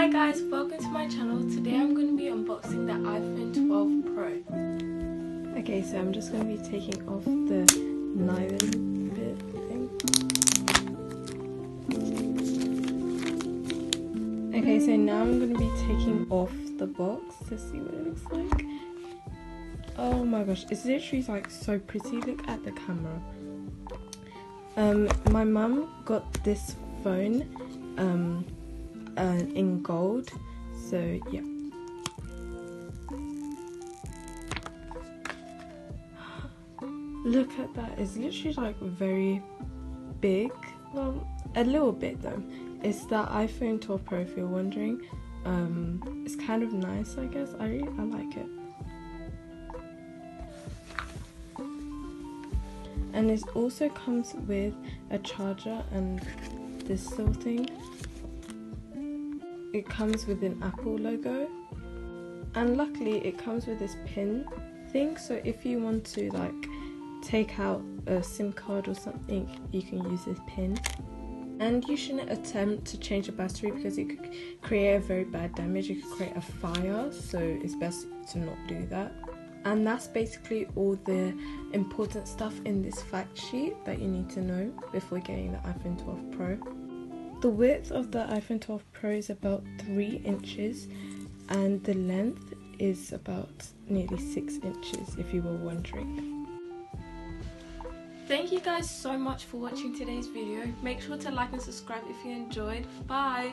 Hi guys, welcome to my channel. Today I'm going to be unboxing the iPhone 12 Pro. Okay, so I'm just going to be taking off the nylon bit thing. Okay, so now I'm going to be taking off the box to see what it looks like. Oh my gosh, it's literally like so pretty. Look at the camera. My mum got this phone in gold, so yeah. Look at that, it's literally like very big. Well, a little bit though. It's the iPhone 12 Pro if you're wondering. It's kind of nice, I guess. I like it. And it also comes with a charger and this little thing. It comes with an Apple logo, and luckily it comes with this pin thing, so if you want to like take out a SIM card or something, you can use this pin. And you shouldn't attempt to change the battery because it could create a very bad damage. It could create a fire, so it's best to not do that. And that's basically all the important stuff in this fact sheet that you need to know before getting the iPhone 12 Pro. The width of the iPhone 12 Pro is about 3 inches and the length is about nearly 6 inches if you were wondering. Thank you guys so much for watching today's video. Make sure to like and subscribe if you enjoyed. Bye!